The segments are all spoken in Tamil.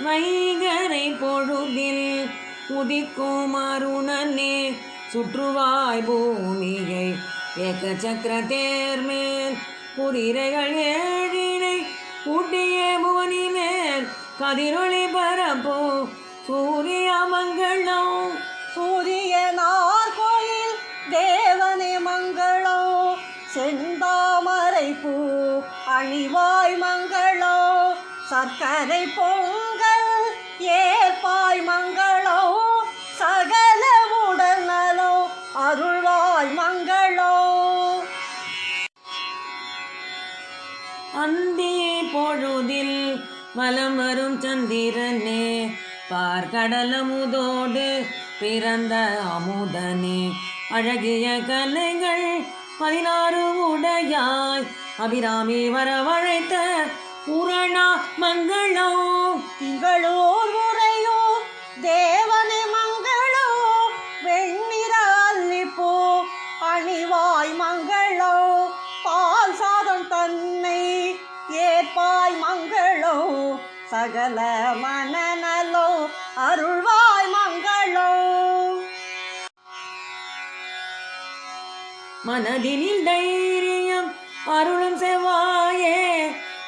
வைகரை பொழுதில் உதிக்கும் அருணனே சுற்றுவாய் பூமியை ஏக்க சக்கர தேர்மேல் குதிரைகள் ஏழினை கூட்டிய புவனி மேல் கதிரொளி பரப்போ சூரிய மங்களம். சூரியனார் கோயில் தேவனே மங்களம். செந்தாமரை பூ அணிவாய் மங்களம். சர்க்கரை பொங்கல் ஏற்பாய் மங்களம். சகல உடனலோ அருள்வாய் மங்களம். அந்தி பொழுதில் வலம் வரும் சந்திரனே பார்க்கடலமுதோடு பிறந்த அமுதனே அழகிய கலைகள் 16 உடையாய் அபிராமி வரவழைத்த பூரணா மங்களம். திங்களூர் முறையோ தேவனே மங்களம். வெண்ணிற அல்லிப்பூ அணிவாய் மங்களம். பால் சாதம் தன்னை ஏற்பாய் மங்களம். சகல மனநலோ அருள்வாய் மங்களம். மனதினில் தைரியம் அருளும் செவ்வாயே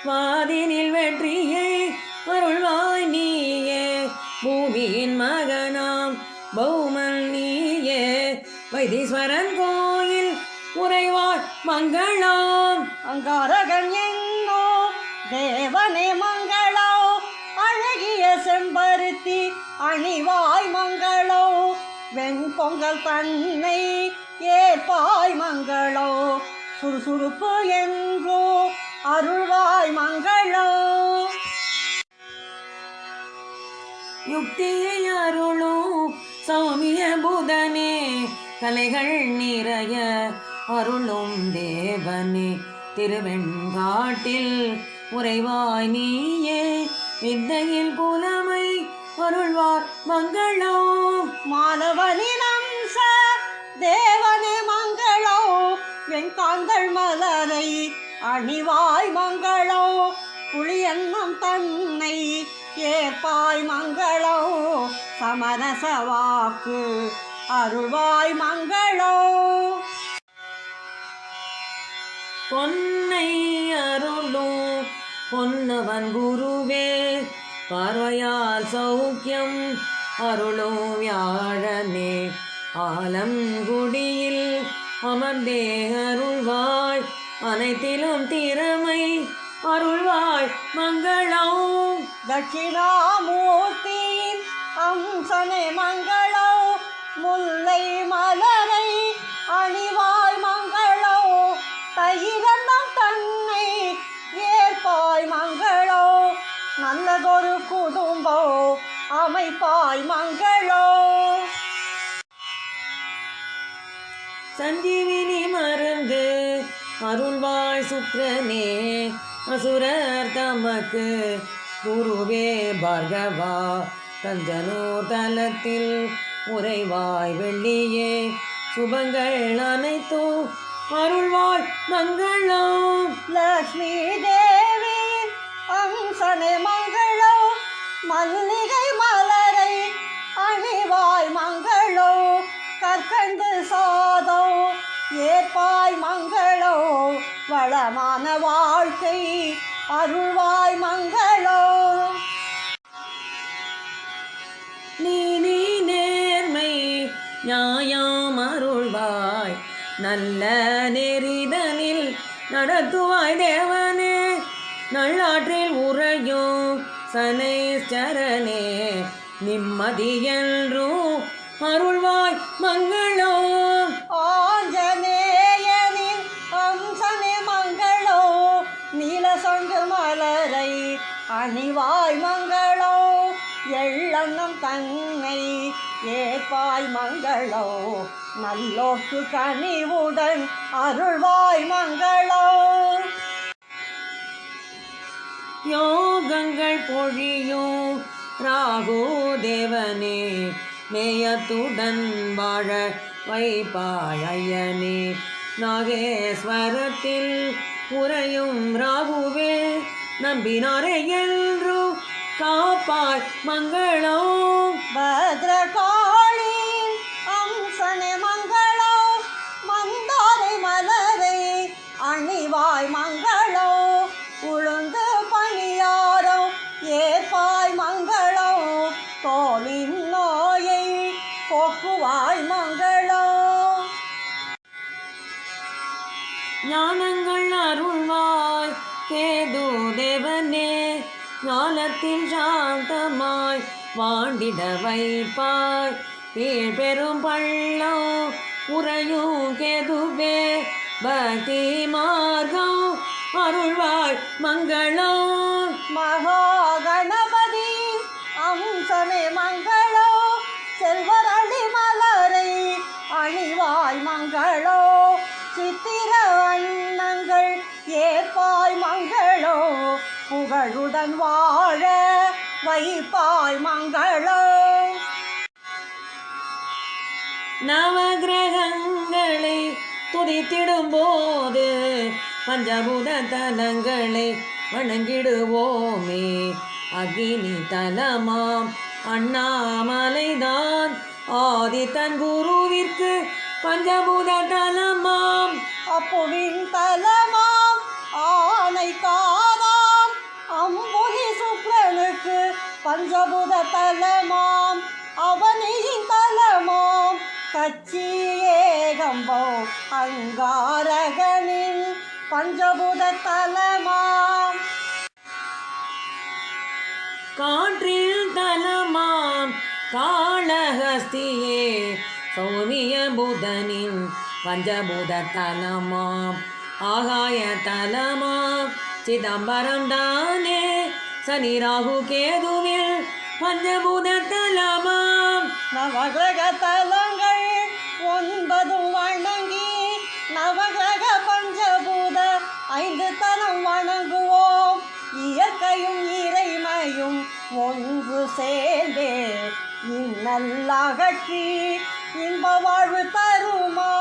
வாதினில் வெற்றியை அருள்வாய் நீயே. பூமியின் மகனாம் பௌமன் நீயே வைத்தீஸ்வரன் கோயில் உறைவாய் மங்களம். அங்காரகன் என்னோ தேவனே மங்களம். அழகிய செம்பருத்தி அணிவாய் மங்களம். வெண்பொங்கல் தன்னை ஏற்பாய் மங்களம். சுறுசுறுப்பு என்றோ அருள்வாய் மங்களம். யுக்தியை அருளும் சௌமிய புதனே கலைகள் நிறைய அருளும் தேவனே திருவெண்காட்டில் உறைவாய் நீயே வித்தையில் புலமை அருள்வார் மங்களம். மாணவனின் அம்ச தேவனே மங்களம். வெண்காந்தள் மலரை அணிவாய் மங்களம். புளியன்னம் தன்னை ஏற்பாய் மங்களம். சமரச வாக்கு அருள்வாய் மங்களம். பொன்னை அருளும் பொன்னவன் குருவே பார்வையால் சௌக்கியம் அருளும் வியாழனே ஆலங்குடியில் அமர்ந்தே அருள்வாய் அனைத்திலும் திறமை அருள்வாய் மங்களம். தட்சிணாமூர்த்தியின் அம்சனே மங்களம். முல்லை மலரை அணிவாய் மங்களம். தயிரன்னம் தன்னை ஏற்பாய் மங்களம். நல்லதொரு குடும்பம் அமைப்பாய் மங்களம். சஞ்சீவினி மருந்து அருள்வாய் சுக்கிரனே அசுரர் தமக்கு குருவே பார்கவா தஞ்சனூர் தலத்தில் உறைவாய் வெள்ளியே சுபங்கள் அனைத்தும் அருள்வாய் மங்களம். லக்ஷ்மி தேவி அம்சனே மங்களம். மல்லிகை மலரை அணிவாய் மங்களம். கற்கண்டு சாதம் ஏற்பாய் மங்களம். வளமான வாழ்க்கை அருள்வாய் மங்களம். நீதி நேர்மை நியாயம் அருள்வாய் நல்ல நெறிதனில் நடத்துவாய் தேவனே நல்லாற்றில் உறையும் சனேஸ்வரனே நிம்மதி என்றும் அருள்வாய் மங்களம். ஆஞ்சநேயனின் அம்சனே மங்களம். நீலசங்கு மலரை அணிவாய் மங்களம். எள்ளன்னம் தன்னை ஏற்பாய் மங்களம். நல்லோக்கு கனிவுடன் அருள்வாய் மங்களம். யோகங்கள் பொழியும் ராகு தேவனே நேயத்துடன் வாழ வைப்பாய் ஐயனே நாகேஸ்வரத்தில் உறையும் ராகுவே நம்பினாரே என்றும் காப்பாய் மங்களம். பத்ரகாளி அம்சனே மங்களம் மந்தாரை மலரை அணிவாய் மங்களம் உளுந்து பணியாரம் ஏற்பாய் மங்களம் தோலின் நோயை போக்குவாய் மங்களம். ஞானங்கள் அருள்வாய் கேது தேவனே ஞானத்தில் சாந்தமாய் வாண்டிட வைப்பாய் கீழ்பெரும் பள்ளம் உறையும் கேதுவே பக்தி மார்க்கம் அருள்வாய் மங்களம். மகாகணபதி அம்சமே மங்களம் செல்வரளி மலரை அணிவாய் மங்களம் சித்திர அன்னங்கள் ஏற்பாய் மங்களம் புகழுடன் வாழ வைப்பாய் மங்களம். நவகிரகங்களை துதித்திடும் போது பஞ்சபூத தலங்களை வணங்கிடுவோமே அக்னி தலமாம் அண்ணாமலைதான் ஆதித்தன் குருவிற்கு பஞ்சபூத தலமாம் அப்புவின் தலமாம் ஆனைக்காராம் அம்புலி சுக்ரனுக்கு பஞ்சபூத தலமாம் அவனியின் தலமாம் கச்சி ஏகம்போ அங்காரகனின் பஞ்சபூத தலமாம். காற்றில் தலமாம் காளஹஸ்தியே சௌமிய புதனின் பஞ்சபூத தலமாம் ஆகாய தலமாம் சிதம்பரம் தானே சனி ராகு கேதுவில் பஞ்சபூத தலமாம். நவகிரக தலங்கள் 9 வணங்கி நவகிரக பஞ்சபூத 5 தலம் வணங்குவோம் இயற்கையும் இறைமையும் ஒன்று சேர்ந்தே இன்னல்லகற்றி இன்ப வாழ்வு தருமா.